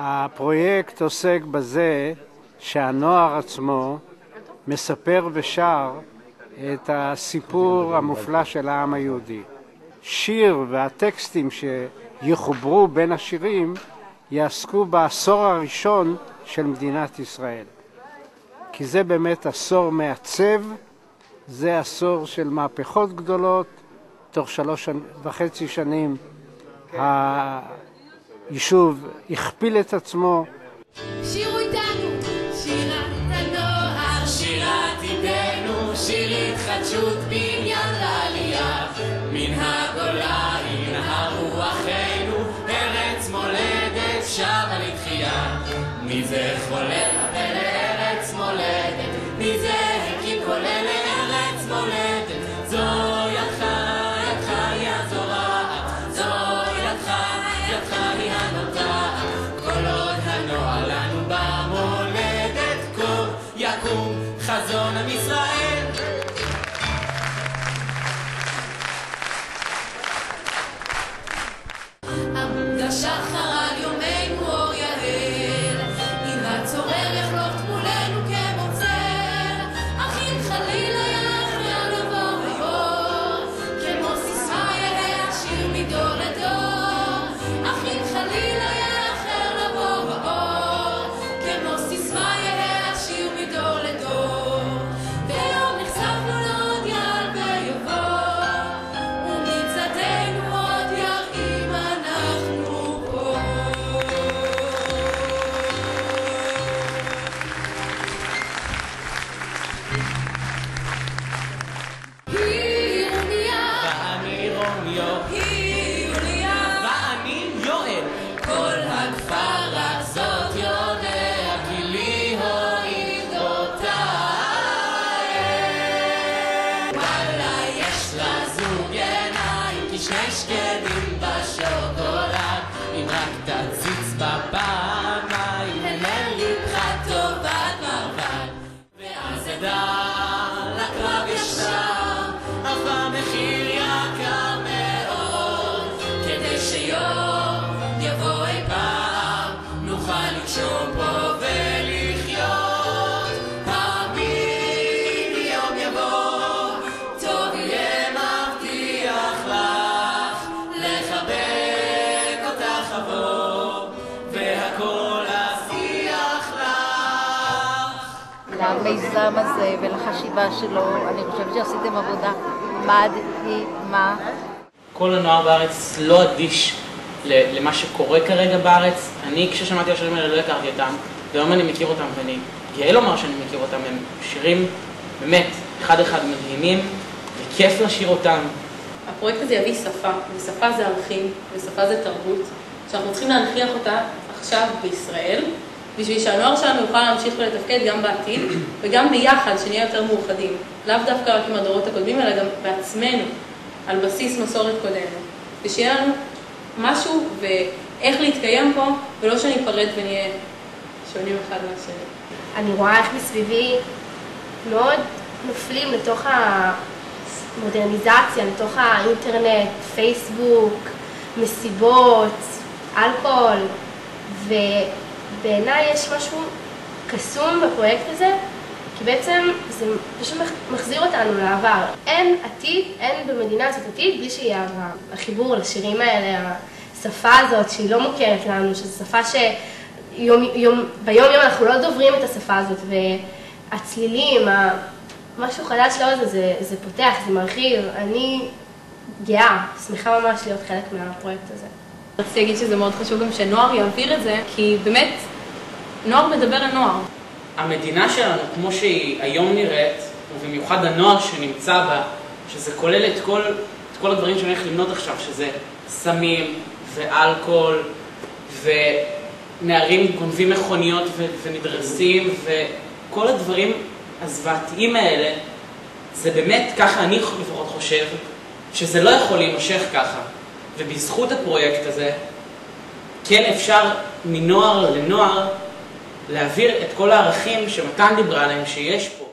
הפרויקט עוסק בזה שהנוער עצמו מספר ושר את הסיפור המופלא של העם היהודי. שיר והטקסטים שיחוברו בין השירים יעסקו בעשור הראשון של מדינת ישראל. כי זה באמת עשור מעצב, זה עשור של מהפכות גדולות. תוך 3.5 שנים היישוב הכפיל את עצמו. שירו איתנו, שירת הנוער, שירת איתנו, שיר התחדשות בניין לעלייה, מן הגולה ינהרו אחינו, ארץ מולדת שבה לתחייה. מי זה חולל לארץ מולדת, מי זה הקים כולל לארץ מולדת, זו ידך, ידך היא הזורעת, זו ידך, ידך היא הנוטעת, כל עוד הנוער לנו במולדת, קום יקום חזון עם ישראל. עמוד השחר על יומנו אור יהל, עיר הצורר יחלוף מולנו כמוצר, אך אם חלילה יאחר לבוא היום, כמו סיסמה יהיה השיר מדור לדור, אך אם חלילה יאחר לבוא האור, כמו סיסמה יהיה השיר מדור לדור. ויום נחשפנו לעוד יעל ויבוא, ומצעדנו עוד יראים אנחנו פה. היא ירמיה, ואני רומיו, היא יוליה, ואני יואל. כל הכפר רק זאת יודע, כי לי הועיד אותה האל. וואלה יש לה זוג עיניים, כי שני שקדים בשוקולד, אם רק תציץ בפעמיים, הנה ליבך טובת מרבד. ואז אדע לקרב ישר, אף המחיר יקר מאוד, כדי שיום יבוא אי פעם, נוכל לקשור פה ולחיות. האמיני יום יבוא, טוב יהיה מבטיח לך, לחבק אותך אבוא, והכל אבטיח לך. למיזם הזה ולחשיבה שלו, אני חושבת שעשיתם עבודה מדהימה. כל הנוער בארץ לא אדיש למה שקורה כרגע בארץ. אני, כששמעתי השירים האלה, לא הכרתי אותם, והיום אני מכיר אותם, ואני גאה לומר שאני מכיר אותם. הם שירים באמת אחד אחד מדהימים, וכיף לשיר אותם. הפרויקט הזה יביא שפה, ושפה זה ערכים, ושפה זה תרבות, שאנחנו צריכים להנכיח אותה עכשיו בישראל, בשביל שהנוער שלנו יוכל להמשיך ולתפקד גם בעתיד, וגם ביחד שנהיה יותר מאוחדים. לאו דווקא רק עם הדורות הקודמים, אלא גם בעצמנו, על בסיס מסורת קודמת. ושיהיה לנו משהו ואיך להתקיים פה, ולא שניפרד ונהיה שונים אחד מהשני. אני רואה איך מסביבי מאוד נופלים לתוך המודרניזציה, לתוך האינטרנט, פייסבוק, מסיבות, אלכוהול, ובעיניי יש משהו קסום בפרויקט הזה, כי בעצם זה פשוט מחזיר אותנו לעבר. אין עתיד, אין במדינה הזאת עתיד בלי שיהיה אהבה. החיבור לשירים האלה, השפה הזאת שהיא לא מוכרת לנו, שזו שפה ביום יום אנחנו לא דוברים את השפה הזאת, והצלילים, משהו חדש לאוזן, זה פותח, זה מרחיב. אני גאה, שמחה ממש להיות חלק מהפרויקט הזה. רציתי להגיד שזה מאוד חשוב גם שנוער יעביר את זה, כי באמת נוער מדבר לנוער. המדינה שלנו, כמו שהיא היום נראית, ובמיוחד הנוער שנמצא בה, שזה כולל את כל הדברים שאני הולך למנות עכשיו, שזה סמים ואלכוהול, ונערים גונבים מכוניות ונדרסים, וכל הדברים הזוועתיים האלה, זה באמת, ככה אני לפחות חושב, שזה לא יכול להימשך ככה. ובזכות הפרויקט הזה, כן אפשר מנוער לנוער, להעביר את כל הערכים שמתן דיברה עליהם שיש פה.